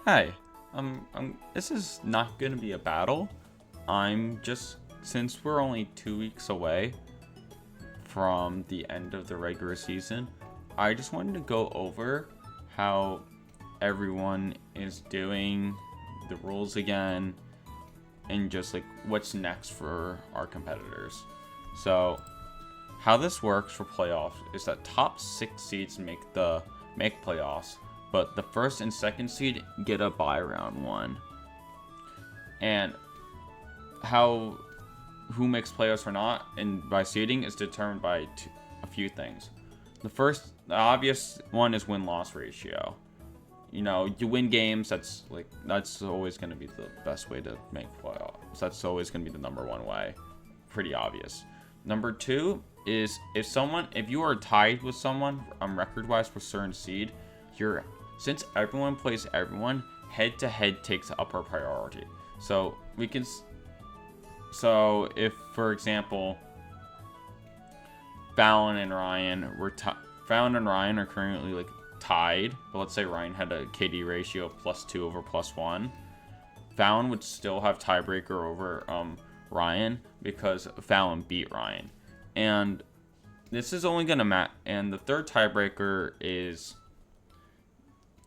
Hey, this is not gonna be a battle. Since we're only 2 weeks away from the end of the regular season, I just wanted to go over how everyone is doing, the rules again, and just like what's next for our competitors. So, how this works for playoffs is that top 6 seeds make playoffs, but the first and second seed get a bye round one. And how who makes playoffs or not, and by seeding is determined by a few things. The obvious one is win-loss ratio. You win games. That's always going to be the best way to make playoffs. That's always going to be the number one way. Pretty obvious. Number two is if you are tied with someone record-wise for certain seed, since everyone plays everyone, head-to-head takes upper priority. So if, for example, Fallon and Ryan are currently tied, but let's say Ryan had a KD ratio of +2 over +1, Fallon would still have tiebreaker over Ryan because Fallon beat Ryan. And this is only gonna and the third tiebreaker is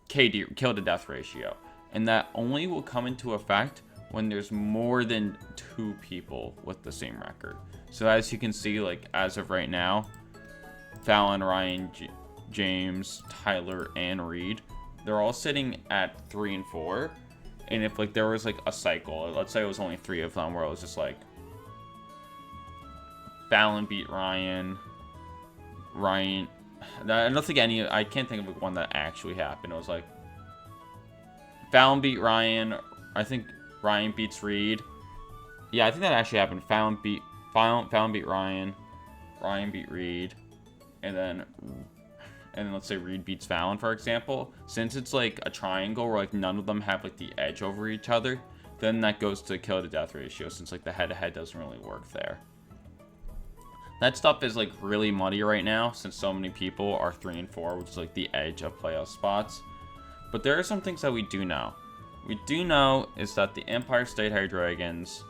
KD, kill to death ratio, and that only will come into effect when there's more than 2 people with the same record. So as you can see, as of right now, Fallon, Ryan, James, Tyler, and Reed, they're all sitting at 3 and 4. And if there was a cycle, let's say it was only 3 of them where it was just Fallon beat Ryan. I don't think I can't think of one that actually happened. It was Fallon beat Ryan. I think Ryan beats Reed. Yeah, I think that actually happened. Fallon beat Ryan. Ryan beat Reed. And then let's say Reed beats Fallon, for example. Since it's a triangle where none of them have the edge over each other, then that goes to kill to death ratio, since the head-to-head doesn't really work there. That stuff is really muddy right now, since so many people are 3 and 4, which is the edge of playoff spots. But there are some things that we do know. We do know is that the Empire State High Dragons,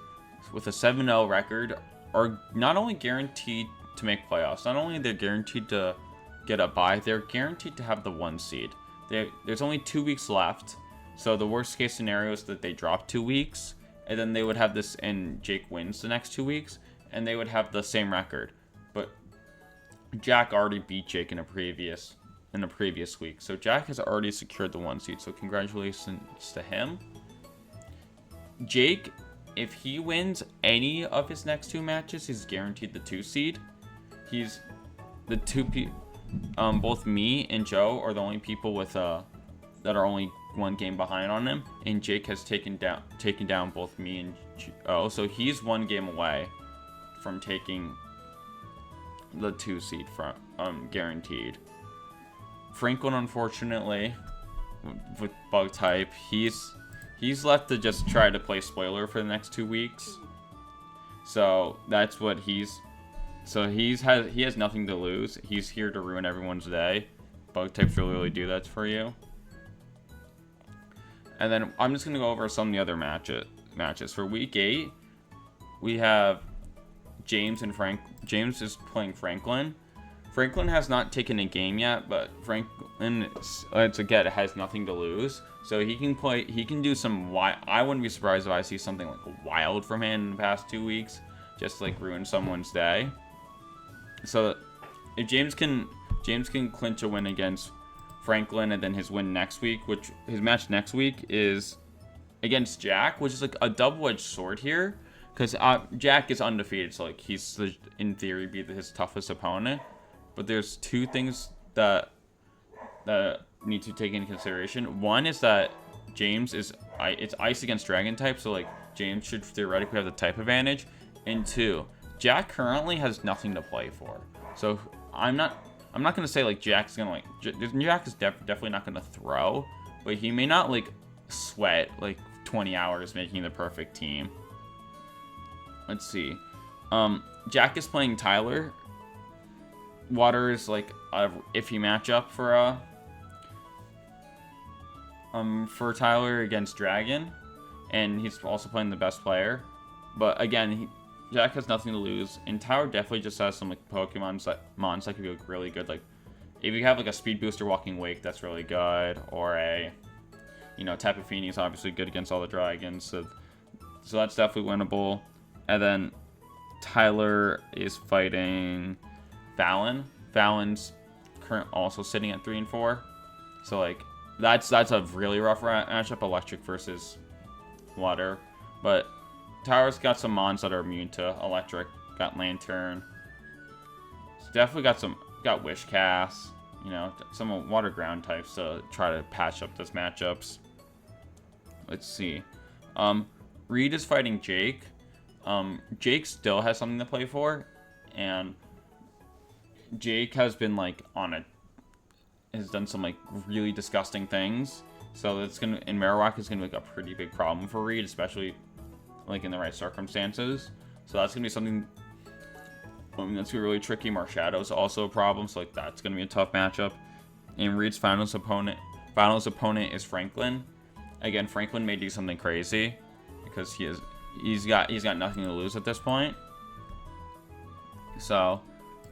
with a 7-0 record, are not only guaranteed to make playoffs, not only they're guaranteed to get a bye, they're guaranteed to have the 1 seed. There's only 2 weeks left, so the worst case scenario is that they drop 2 weeks, and then they would have this, and Jake wins the next 2 weeks, and they would have the same record. But Jack already beat Jake in the previous week, so Jack has already secured the 1 seed, so congratulations to him. Jake, if he wins any of his next 2 matches, he's guaranteed the 2 seed. He's the both me and Joe are the only people with that are only 1 game behind on him, and Jake has taken down both me and Joe, so he's 1 game away from taking the 2 seed from guaranteed. Franklin, unfortunately, with bug type, he's left to just try to play spoiler for the next 2 weeks. So that's what he has nothing to lose. He's here to ruin everyone's day. Bug types really do that for you. And then I'm just gonna go over some of the other matches for week 8. We have James is playing Franklin. Franklin has not taken a game yet, but Franklin, has nothing to lose. So he can do some wild. I wouldn't be surprised if I see something wild from him in the past 2 weeks, just ruin someone's day. So if James can clinch a win against Franklin, and then his match next week is against Jack, which is a double-edged sword here, because Jack is undefeated, so he's in theory be his toughest opponent. But there's 2 things that need to take into consideration. One is that James it's ice against dragon type, so James should theoretically have the type advantage. And 2, Jack currently has nothing to play for. So I'm not gonna say Jack's gonna Jack is definitely not gonna throw, but he may not sweat 20 hours making the perfect team. Let's see. Jack is playing Tyler. Water is a iffy matchup for for Tyler against Dragon, and he's also playing the best player. But again, Jack has nothing to lose, and Tyler definitely just has some like Pokemon mons that could be like, really good. Like if you have like a Speed Booster Walking Wake, that's really good, or a Tapu Fini is obviously good against all the dragons, so that's definitely winnable. And then Tyler is fighting Fallon. Fallon's also sitting at 3 and 4, so like that's a really rough matchup. Electric versus water, but Tyler's got some mons that are immune to electric. Got Lantern. It's definitely got Wish Cast. Some water ground types to try to patch up those matchups. Let's see. Reed is fighting Jake. Jake still has something to play for, and Jake has been like has done some like really disgusting things. So that's in Marowak is gonna be like a pretty big problem for Reed, especially like in the right circumstances. So that's gonna be something that's gonna be really tricky. Marshadow's also a problem, so like that's gonna be a tough matchup. And Reed's finals opponent is Franklin. Again, Franklin may do something crazy because he's got nothing to lose at this point. So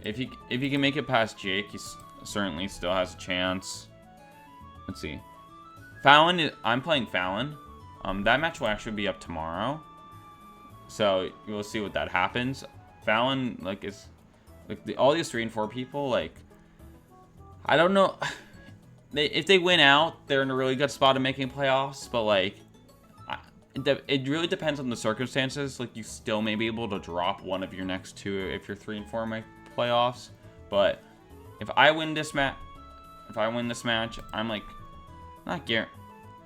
if he can make it past Jake, he certainly still has a chance. Let's see. I'm playing Fallon. That match will actually be up tomorrow, so we'll see what that happens. Fallon is all these 3 and 4 people. Like I don't know, if they win out, they're in a really good spot of making playoffs. But like it really depends on the circumstances. Like you still may be able to drop one of your next 2 if you're 3 and 4 make playoffs. But if I win this match, I'm like not guaranteed.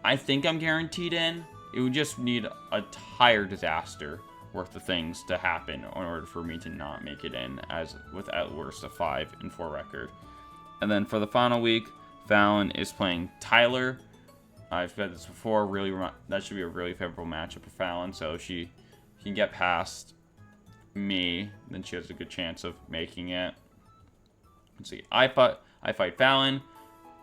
I think I'm guaranteed in. It would just need a tire disaster worth of things to happen in order for me to not make it in, as with at worst a 5 and 4 record. And then for the final week, Fallon is playing Tyler. I've said this before. That should be a really favorable matchup for Fallon. So if she can get past me, then she has a good chance of making it. Let's see. I fight Fallon.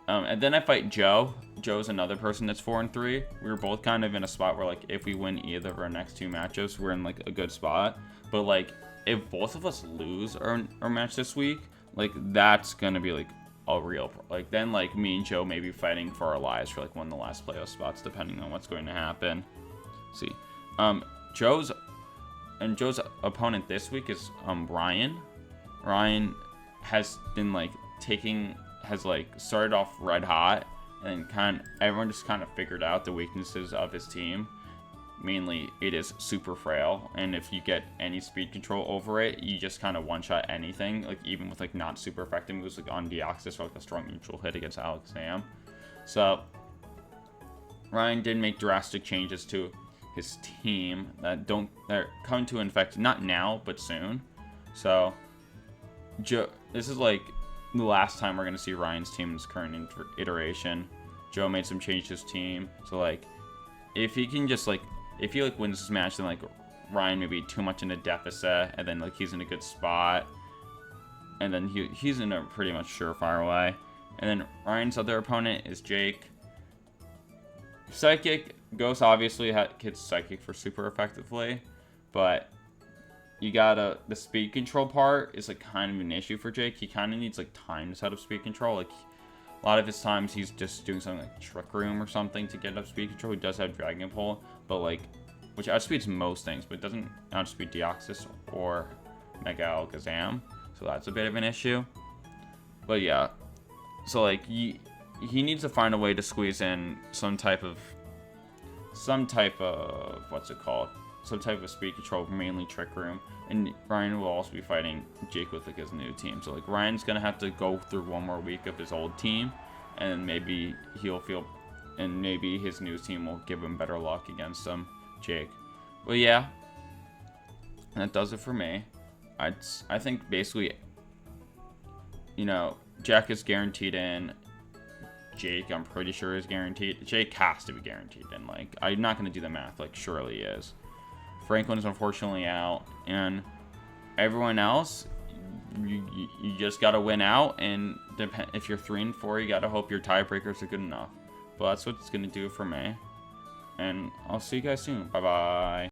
And then I fight Joe. Joe's another person that's 4 and 3. We were both kind of in a spot where like if we win either of our next 2 matchups, we're in like a good spot. But like if both of us lose our match this week, like that's gonna be like a real like then like me and Joe may be fighting for our lives for like one of the last playoff spots, depending on what's going to happen. Let's see. Joe's opponent this week is Ryan. Ryan has been like started off red hot, and everyone just kind of figured out the weaknesses of his team. Mainly, it is super frail, and if you get any speed control over it, you just kind of one-shot anything, like even with like not super effective moves like on Deoxys or like a strong neutral hit against Alakazam. So Ryan did make drastic changes to his team that come to effect not now but soon. So this is like the last time we're going to see Ryan's team in his current iteration. Joe made some changes to his team. So, like, if he wins this match, then, like, Ryan may be too much in a deficit, and then, like, he's in a good spot. And then he's in a pretty much surefire way. And then Ryan's other opponent is Jake. Psychic, Ghost obviously hits Psychic for super effectively, but the speed control part is like kind of an issue for Jake. He kind of needs like time to set up speed control. Like a lot of his times he's just doing something like Trick Room or something to get up speed control. He does have Dragon Pole, but like, which outspeeds most things, but it doesn't outspeed Deoxys or Mega Alakazam. So that's a bit of an issue. But yeah, so like he needs to find a way to squeeze in some type of what's it called? Some type of speed control, mainly Trick Room. And Ryan will also be fighting Jake with like his new team. So like Ryan's gonna have to go through one more week of his old team, and maybe maybe his new team will give him better luck against Jake. But yeah, that does it for me. I think basically, Jack is guaranteed in. Jake, I'm pretty sure is guaranteed. Jake has to be guaranteed in. Like, I'm not gonna do the math. Like, surely he is. Franklin is unfortunately out, and everyone else, you just gotta win out. And if you're 3 and 4, you gotta hope your tiebreakers are good enough. But that's what's going to do it for me. And I'll see you guys soon. Bye-bye.